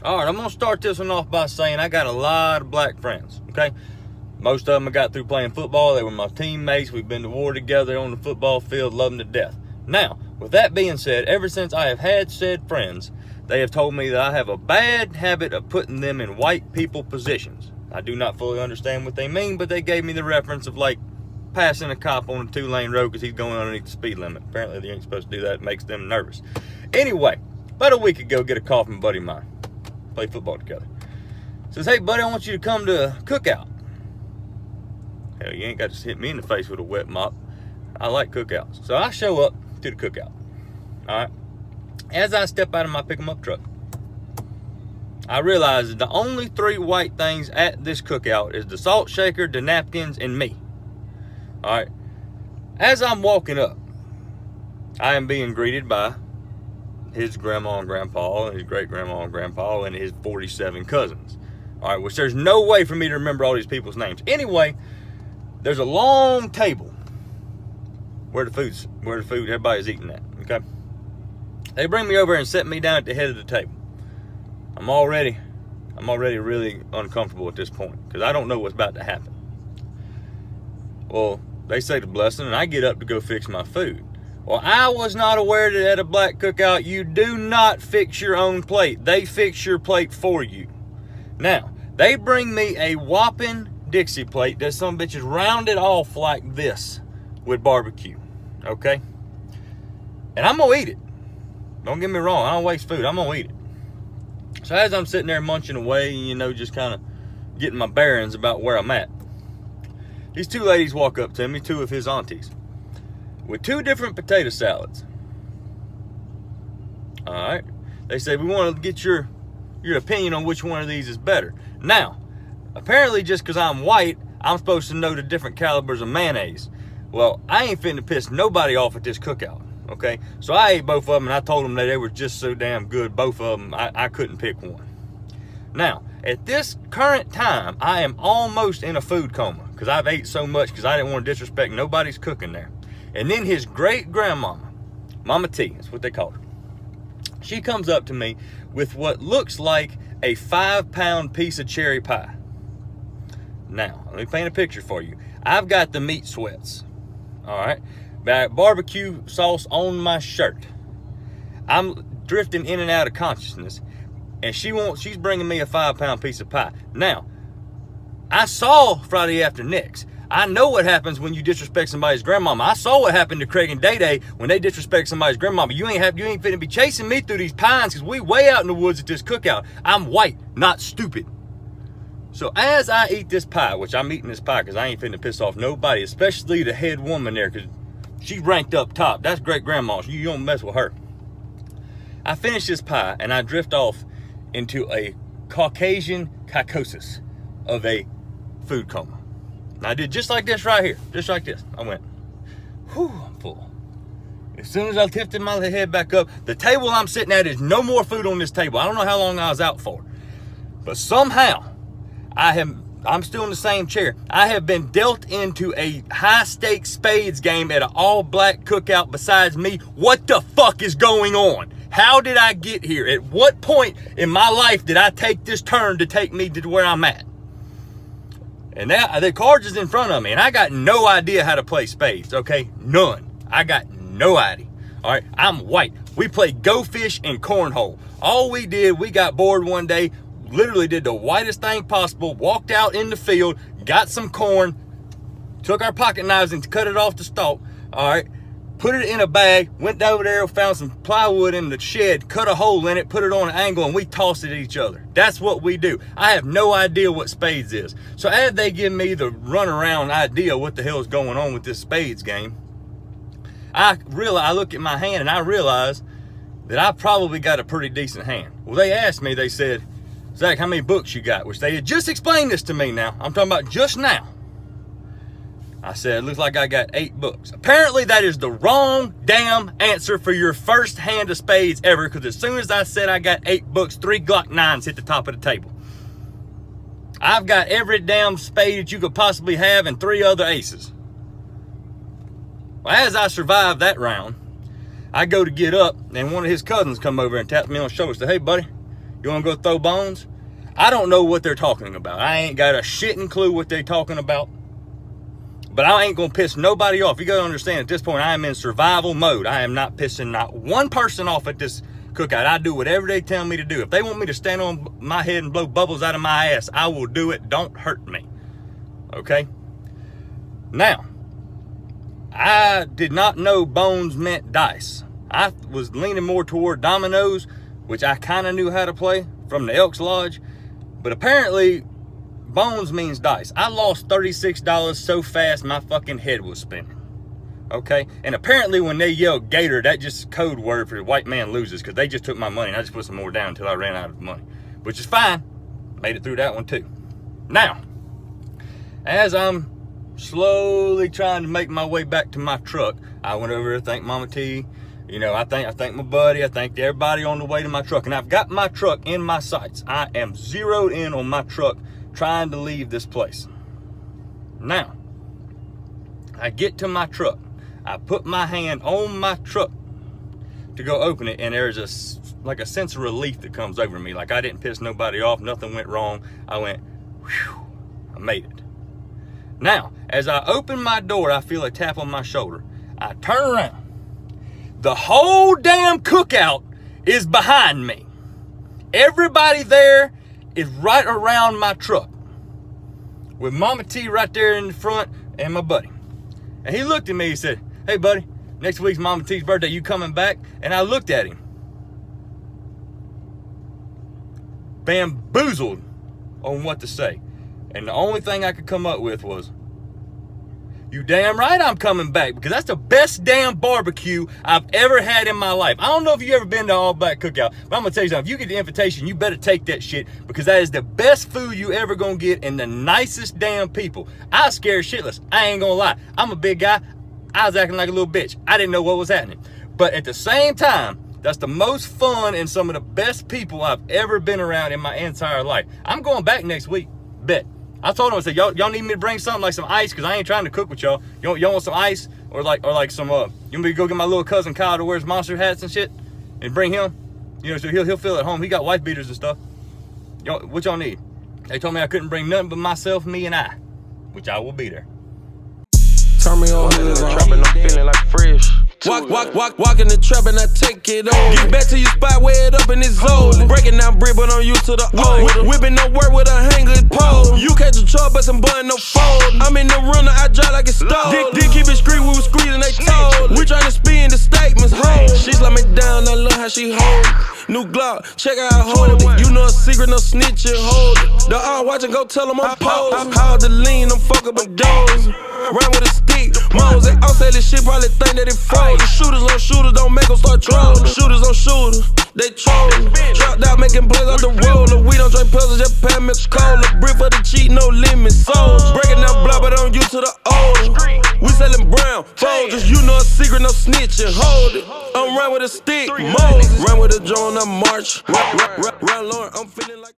All right, I'm going to start this one off by saying I got a lot of black friends, okay? Most of them I got through playing football. They were my teammates. We've been to war together on the football field, love them to death. Now, with that being said, ever since I have had said friends, they have told me that I have a bad habit of putting them in white people positions. I do not fully understand what they mean, but they gave me the reference of like passing a cop on a 2-lane road because he's going underneath the speed limit. Apparently they ain't supposed to do that. It makes them nervous. Anyway, about a week ago, get a call from a buddy of mine. Play football together. Says, hey buddy, I want you to come to a cookout. Hell, you ain't got to hit me in the face with a wet mop. I like cookouts. So I show up to the cookout. All right. As I step out of my pick-em-up truck, I realize that the only 3 white things at this cookout is the salt shaker, the napkins, and me. All right. As I'm walking up, I am being greeted by his grandma and grandpa, and his great-grandma and grandpa, and his 47 cousins. All right, which there's no way for me to remember all these people's names. Anyway, there's a long table where the food, everybody's eating at, okay? They bring me over and set me down at the head of the table. I'm already really uncomfortable at this point because I don't know what's about to happen. Well, they say the blessing, and I get up to go fix my food. Well, I was not aware that at a black cookout, you do not fix your own plate. They fix your plate for you. Now, they bring me a whopping Dixie plate that some bitches rounded off like this with barbecue, okay? And I'm gonna eat it. Don't get me wrong, I don't waste food, I'm gonna eat it. So as I'm sitting there munching away, you know, just kind of getting my bearings about where I'm at, these 2 ladies walk up to me, 2 of his aunties, with 2 different potato salads. All right. They say, we want to get your opinion on which one of these is better. Now, apparently just because I'm white, I'm supposed to know the different calibers of mayonnaise. Well, I ain't finna piss nobody off at this cookout, okay? So I ate both of them, and I told them that they were just so damn good, both of them, I couldn't pick one. Now, at this current time, I am almost in a food coma because I've ate so much because I didn't want to disrespect nobody's cooking there. And then his great-grandmama, Mama T, that's what they call her, she comes up to me with what looks like a 5-pound piece of cherry pie. Now, let me paint a picture for you. I've got the meat sweats, all right? Barbecue sauce on my shirt. I'm drifting in and out of consciousness, and she's bringing me a 5-pound piece of pie. Now, I saw Friday After Next. I know what happens when you disrespect somebody's grandmama. I saw what happened to Craig and Day Day when they disrespect somebody's grandmama. You ain't finna be chasing me through these pines because we way out in the woods at this cookout. I'm white, not stupid. So as I eat this pie, which I'm eating this pie because I ain't finna piss off nobody, especially the head woman there because she's ranked up top. That's great grandma. You don't mess with her. I finish this pie and I drift off into a Caucasian psychosis of a food coma. And I did just like this right here, just like this. I went, whew, I'm full. As soon as I lifted my head back up, the table I'm sitting at is no more food on this table. I don't know how long I was out for, but somehow I'm still in the same chair. I have been dealt into a high-stakes spades game at an all-black cookout besides me. What the fuck is going on? How did I get here? At what point in my life did I take this turn to take me to where I'm at? And now the cards is in front of me, and I got no idea how to play spades, okay? None. I got no idea. All right, I'm white. We play go fish and cornhole. All we did, we got bored one day, literally did the whitest thing possible, walked out in the field, got some corn, took our pocket knives and cut it off the stalk, all right? Put it in a bag, went over there, found some plywood in the shed, cut a hole in it, put it on an angle, and we tossed it at each other. That's what we do. I have no idea what spades is. So as they give me the runaround idea what the hell is going on with this spades game, I look at my hand and I realize that I probably got a pretty decent hand. Well, they asked me, they said, Zach, how many books you got? Which they had just explained this to me now. I'm talking about just now. I said, it looks like I got 8 books. Apparently that is the wrong damn answer for your first hand of spades ever, because as soon as I said I got 8 books, 3 Glock 9s hit the top of the table. I've got every damn spade that you could possibly have and 3 other aces. Well, as I survived that round, I go to get up, and one of his cousins come over and taps me on the shoulder and said, hey, buddy, You wanna go throw bones? I don't know what they're talking about. I ain't got a shitting clue what they're talking about. But I ain't gonna piss nobody off. You gotta understand, at this point, I am in survival mode. I am not pissing not one person off at this cookout. I do whatever they tell me to do. If they want me to stand on my head and blow bubbles out of my ass, I will do it. Don't hurt me. Okay? Now, I did not know bones meant dice. I was leaning more toward dominoes, which I kind of knew how to play from the Elks Lodge. But apparently, bones means dice. I lost $36 so fast my fucking head was spinning. Okay? And apparently when they yelled gator, that just code word for the white man loses, because they just took my money and I just put some more down until I ran out of money. Which is fine. Made it through that one too. Now, as I'm slowly trying to make my way back to my truck, I went over to thank Mama T. You know, I thank my buddy, I thanked everybody on the way to my truck, and I've got my truck in my sights. I am zeroed in on my truck, trying to leave this place. Now, I get to my truck. I put my hand on my truck to go open it, and there's like a sense of relief that comes over me. Like I didn't piss nobody off, nothing went wrong. I went, whew, I made it. Now, as I open my door, I feel a tap on my shoulder. I turn around. The whole damn cookout is behind me. Everybody there is right around my truck, with Mama T right there in the front and my buddy. And he looked at me, he said, "Hey buddy, next week's Mama T's birthday, you coming back?" And I looked at him, bamboozled on what to say. And the only thing I could come up with was, "You damn right I'm coming back, because that's the best damn barbecue I've ever had in my life." I don't know if you've ever been to All Black Cookout, but I'm gonna tell you something. If you get the invitation, you better take that shit, because that is the best food you ever gonna get, and the nicest damn people. I was scared shitless. I ain't gonna lie. I'm a big guy. I was acting like a little bitch. I didn't know what was happening. But at the same time, that's the most fun and some of the best people I've ever been around in my entire life. I'm going back next week. Bet. I told him, I said, y'all need me to bring something like some ice, because I ain't trying to cook with y'all. Y'all want some ice? Or like some, you want me to go get my little cousin Kyle that wears monster hats and shit? And bring him? You know, so he'll feel at home. He got wife beaters and stuff. What y'all need? They told me I couldn't bring nothing but myself, me, and I. Which I will be there. Turn me on, trapping, I'm feeling like fresh. Walk in the trap and I take it on. Get back to your spot, wear it up and it's old. Breaking down brick, but I'm used to the old. Whipping no work with a hanger pole. You catch a truck, but some button no fold. I'm in the runner, I drive like it's stole. Dick keep it street, we was squeezing, they told. We tryna spin the statements, hold. She slap me down, I love how she hold. New Glock, check out how I hold it. You know a secret, no snitching, hold it. The all watch and go tell them I'm pose. How the lean, I'm fuck up a doors. Run with a stick, Mose. I'll say this shit, probably think that it froze. The shooters on shooters, don't make them start trolling. Shooters on shooters, they trolling. Trapped out making plays off the roller. We don't drink pills, just pass me cola. Brick for the cheat, no limit. Souls breaking down block, but I'm used to the older. We selling brown Folgers, you know a secret, no snitching. Hold it. I'm run with a stick, Moses. Run with a drone, I'm march. Round Lauren, I'm feeling like.